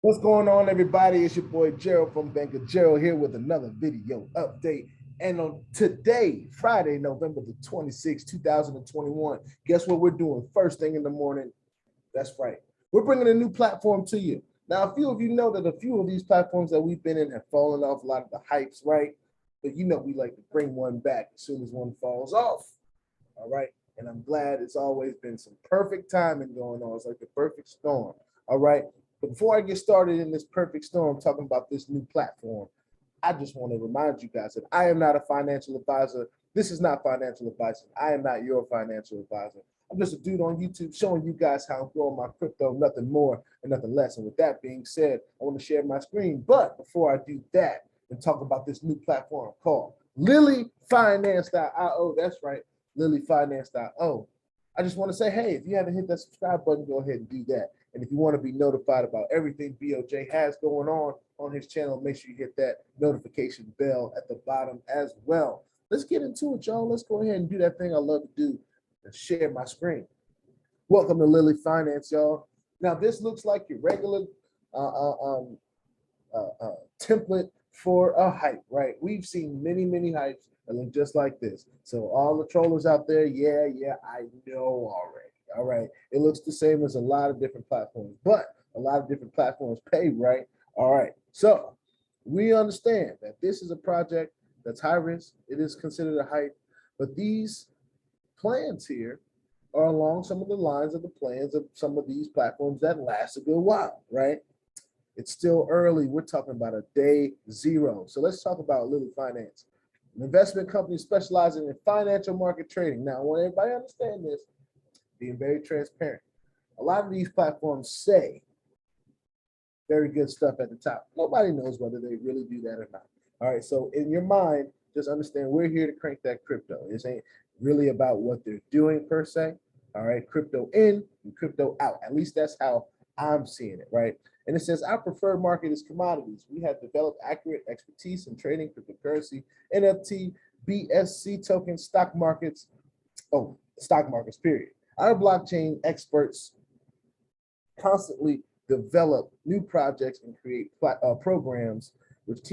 What's going on, everybody? It's your boy Gerald from Bank of Gerald here with another video update. And on today, Friday, November the 26th, 2021, guess what we're doing first thing in the morning? That's right. We're bringing a new platform to you. Now, a few of you know that a few of these platforms that we've been in have fallen off, a lot of the hypes, right? But you know we like to bring one back as soon as one falls off. All right. And I'm glad it's always been some perfect timing going on. It's like the perfect storm. All right. But before I get started in this perfect storm talking about this new platform, I just want to remind you guys that I am not a financial advisor. This is not financial advice. I am not your financial advisor. I'm just a dude on YouTube showing you guys how I'm growing my crypto, nothing more and nothing less. And with that being said, I want to share my screen. But before I do that and talk about this new platform called Lilyfinance.io, that's right, Lilyfinance.io. I just want to say, hey, if you haven't hit that subscribe button, go ahead and do that. And if you want to be notified about everything BOJ has going on his channel, make sure you hit that notification bell at the bottom as well. Let's get into it, y'all. Let's go ahead and do that thing I love to do and share my screen. Welcome to Lily Finance, y'all. Now, this looks like your regular template for a hype, right? We've seen many hypes that look just like this. So all the trollers out there, yeah, I know already. All right. It looks the same as a lot of different platforms, but a lot of different platforms pay, right? All right. So we understand that this is a project that's high risk. It is considered a hype, but these plans here are along some of the lines of the plans of some of these platforms that last a good while, right? It's still early. We're talking about a day zero. So let's talk about Lilyfinance, an investment company specializing in financial market trading. Now, I want everybody to understand this, being very transparent. A lot of these platforms say very good stuff at the top. Nobody knows whether they really do that or not. All right, so in your mind, just understand we're here to crank that crypto. This ain't really about what they're doing per se. All right, crypto in and crypto out. At least that's how I'm seeing it, right? And it says our preferred market is commodities. We have developed accurate expertise in trading cryptocurrency, NFT, BSC tokens, stock markets, period. Our blockchain experts constantly develop new projects and create programs which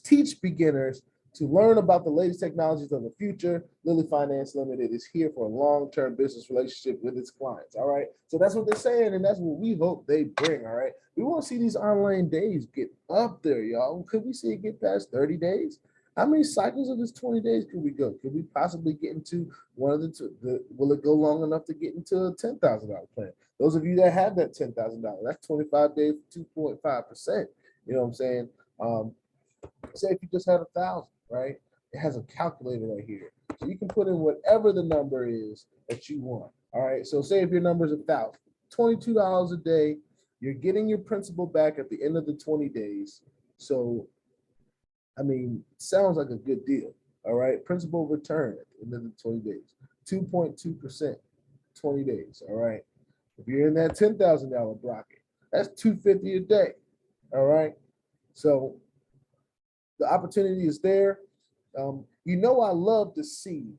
teach beginners to learn about the latest technologies of the future. Lily Finance Limited is here for a long-term business relationship with its clients. All right. So that's what they're saying, and that's what we hope they bring. All right. We want to see these online days get up there, y'all. Could we see it get past 30 days? How many cycles of this 20 days could we go? Could we possibly get into one of the two? Will it go long enough to get into a $10,000 plan? Those of you that have that $10,000, that's 25 days, 2.5%. You know what I'm saying? Say if you just had 1,000, right? It has a calculator right here. So you can put in whatever the number is that you want. All right. So say if your number is 1,000, $22 a day, you're getting your principal back at the end of the 20 days. So, I mean, sounds like a good deal. All right. Principal return at the end of the 20 days, 2.2%, 20 days. All right. If you're in that $10,000 bracket, that's $250 a day. All right. So the opportunity is there. You know, I love to see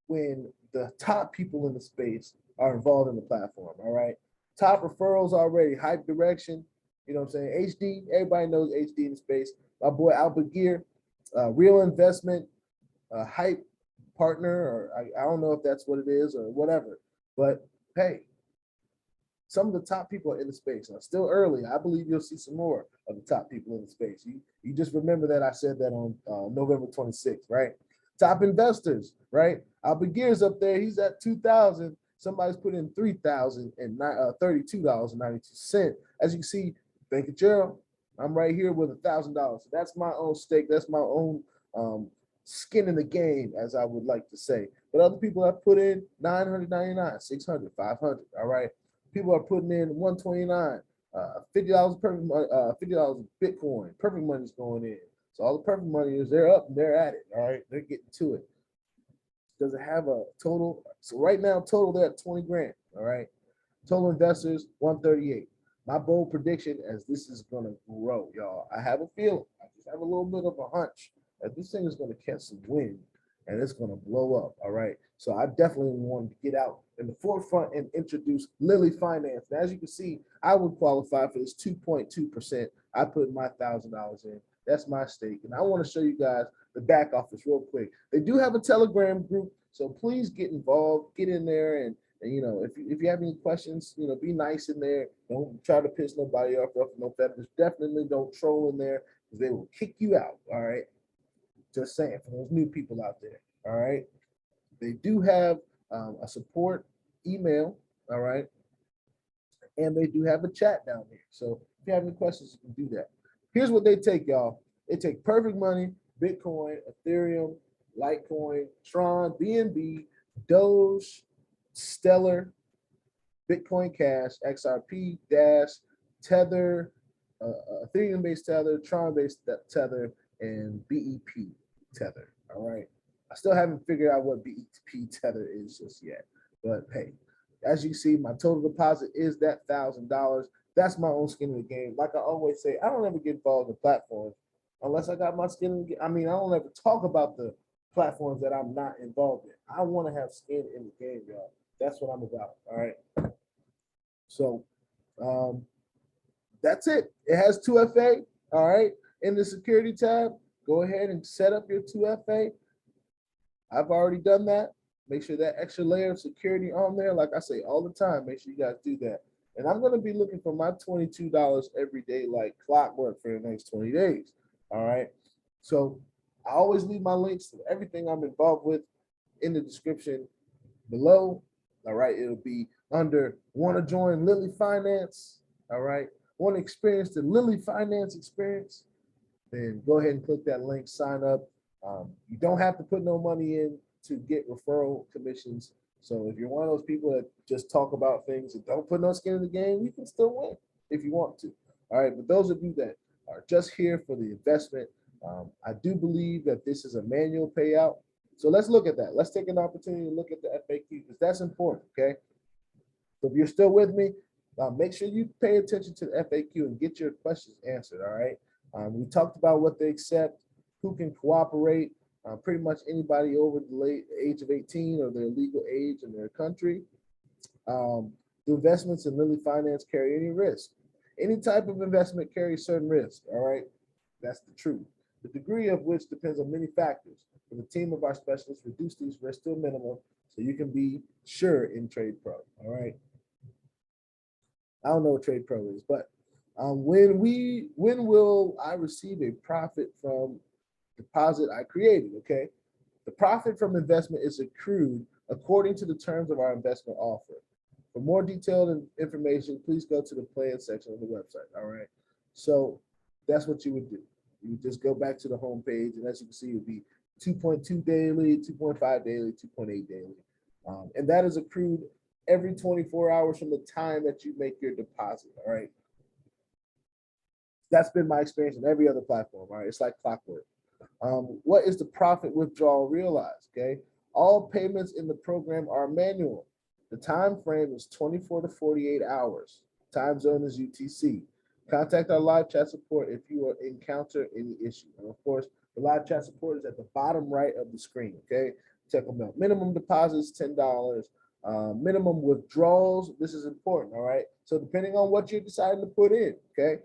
when the top people in the space are involved in the platform. All right. Top referrals already, hype direction. You know what I'm saying? HD, everybody knows HD in the space. My boy Albert Gear, real investment, hype partner, or I don't know if that's what it is or whatever. But hey, some of the top people are in the space. Now, still early. I believe you'll see some more of the top people in the space. You just remember that I said that on November 26th, right? Top investors, right? Albert Gear's up there. He's at 2,000. Somebody's put in $3,032.92. As you can see, Bank of Gerald, I'm right here with $1,000. So that's my own stake. That's my own skin in the game, as I would like to say. But other people have put in $999, $600, $500. All right. People are putting in $129, $50 perfect money, $50 Bitcoin. Perfect money's going in. So all the perfect money is they're up and they're at it. All right, they're getting to it. Does it have a total? So right now, total they're at 20 grand. All right, total investors 138. My bold prediction as this is gonna grow, y'all. I have a feeling. I just have a little bit of a hunch that this thing is gonna catch some wind and it's going to blow up. All right. So I definitely want to get out in the forefront and introduce Lilyfinance. And as you can see, I would qualify for this 2.2%. I put my $1,000 in. That's my stake. And I want to show you guys the back office real quick. They do have a Telegram group, so please get involved, get in there, and you know, if you have any questions, you know, be nice in there. Don't try to piss nobody off, ruffle no feathers. Definitely don't troll in there because they will kick you out. All right. Just saying for those new people out there. All right. They do have a support email. All right. And they do have a chat down there. So if you have any questions, you can do that. Here's what they take, y'all. They take Perfect Money, Bitcoin, Ethereum, Litecoin, Tron, BNB, Doge, Stellar, Bitcoin Cash, XRP, Dash, Tether, Ethereum-based Tether, Tron-based Tether, and BEP Tether. All right. I still haven't figured out what BEP Tether is just yet, but hey, as you see, my total deposit is that $1,000. That's my own skin in the game. Like I always say, I don't ever get involved in platforms unless I got my skin in the game. I mean, I don't ever talk about the platforms that I'm not involved in. I want to have skin in the game, y'all. That's what I'm about. All right. So that's it. It has 2FA. All right. In the security tab, go ahead and set up your 2FA. I've already done that. Make sure that extra layer of security on there. Like I say all the time, make sure you guys do that. And I'm going to be looking for my $22 every day like clockwork for the next 20 days. All right. So I always leave my links to everything I'm involved with in the description below. All right. It'll be under want to join Lilyfinance. All right. Want to experience the Lilyfinance experience? Then go ahead and click that link, sign up. You don't have to put no money in to get referral commissions. So if you're one of those people that just talk about things and don't put no skin in the game, you can still win if you want to. All right. But those of you that are just here for the investment, I do believe that this is a manual payout. So let's look at that. Let's take an opportunity to look at the FAQ because that's important. Okay. So if you're still with me, make sure you pay attention to the FAQ and get your questions answered. All right. We talked about what they accept, who can cooperate, pretty much anybody over the age of 18 or their legal age in their country. Do investments in Lilyfinance carry any risk? Any type of investment carries certain risk. All right. That's the truth. The degree of which depends on many factors. For the team of our specialists, reduce these risks to a minimum so you can be sure in Trade Pro. All right. I don't know what Trade Pro is, but when will I receive a profit from deposit I created? Okay, the profit from investment is accrued according to the terms of our investment offer. For more detailed information, please go to the plan section of the website. All right, so that's what you would do. You would just go back to the home page, and as you can see, it would be 2.2 daily, 2.5 daily, 2.8 daily, and that is accrued every 24 hours from the time that you make your deposit. All right. That's been my experience in every other platform. All right. It's like clockwork. What is the profit withdrawal realized? Okay. All payments in the program are manual. The time frame is 24 to 48 hours. Time zone is UTC. Contact our live chat support if you encounter any issue. And of course, the live chat support is at the bottom right of the screen. Okay. Check them out. Minimum deposits, $10. Minimum withdrawals, this is important, all right? So depending on what you're deciding to put in, okay?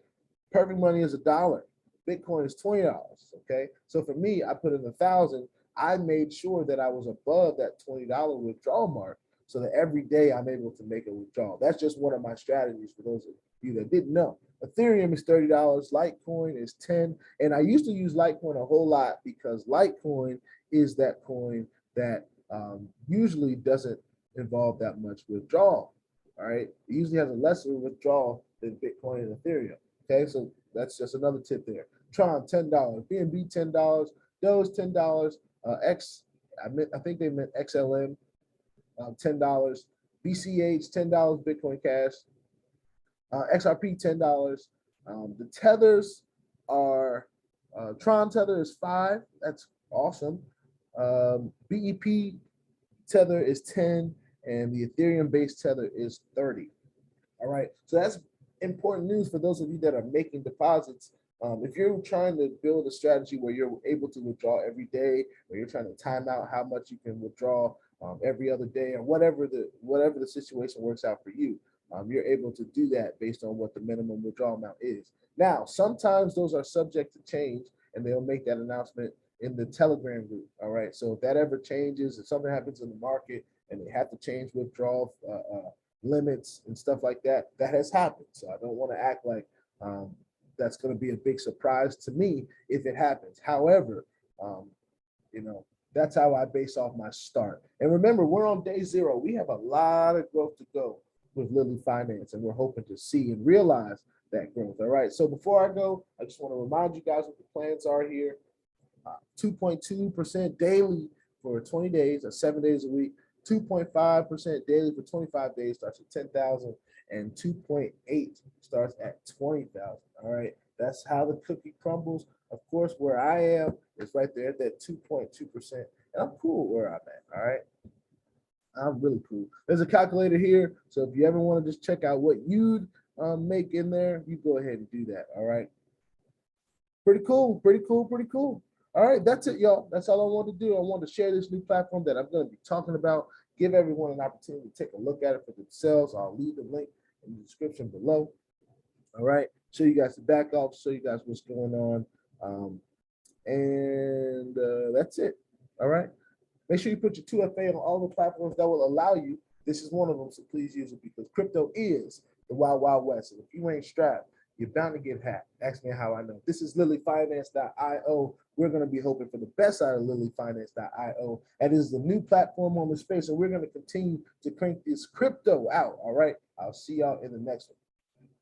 Perfect Money is $1. Bitcoin is $20, okay? So for me, I put in 1,000. I made sure that I was above that $20 withdrawal mark so that every day I'm able to make a withdrawal. That's just one of my strategies for those of you that didn't know. Ethereum is $30, Litecoin is 10, and I used to use Litecoin a whole lot because Litecoin is that coin that usually doesn't involve that much withdrawal. All right. It usually has a lesser withdrawal than Bitcoin and Ethereum. Okay. So that's just another tip there. Tron, $10. BNB, $10. Doge, $10. I think they meant XLM, $10. BCH, $10. Bitcoin Cash. XRP, $10. The tethers are Tron tether is 5. That's awesome. BEP tether is 10, and the Ethereum based tether is 30. All right, so that's important news for those of you that are making deposits If you're trying to build a strategy where you're able to withdraw every day, or you're trying to time out how much you can withdraw every other day, or whatever the situation works out for you, you're able to do that based on what the minimum withdrawal amount is. Now, sometimes those are subject to change, and they'll make that announcement in the Telegram group. All right. So if that ever changes, if something happens in the market and they have to change withdrawal limits and stuff like that, that has happened. So I don't want to act like that's going to be a big surprise to me if it happens. However, you know, that's how I base off my start. And remember, we're on day 0. We have a lot of growth to go with Lilyfinance, and we're hoping to see and realize that growth. All right. So before I go, I just want to remind you guys what the plans are here. 2.2% daily for 20 days or 7 days a week. 2.5% daily for 25 days starts at 10,000, and 2.8 starts at 20,000. All right. That's how the cookie crumbles. Of course, where I am is right there at that 2.2%. And I'm cool where I'm at. All right. I'm really cool. There's a calculator here. So if you ever want to just check out what you'd make in there, you go ahead and do that. All right. Pretty cool. Pretty cool. Pretty cool. All right. That's it, y'all. That's all I wanted to do. I wanted to share this new platform that I'm going to be talking about. Give everyone an opportunity to take a look at it for themselves. I'll leave the link in the description below. All right. Show you guys the back off, show you guys what's going on. And that's it. All right. Make sure you put your 2FA on all the platforms that will allow you. This is one of them, so please use it, because crypto is the wild, wild west. And if you ain't strapped, you're bound to get hacked. Ask me how I know. This is Lilyfinance.io. We're going to be hoping for the best out of Lilyfinance.io. That is the new platform on the space, and we're going to continue to crank this crypto out. All right. I'll see y'all in the next one.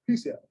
Peace out.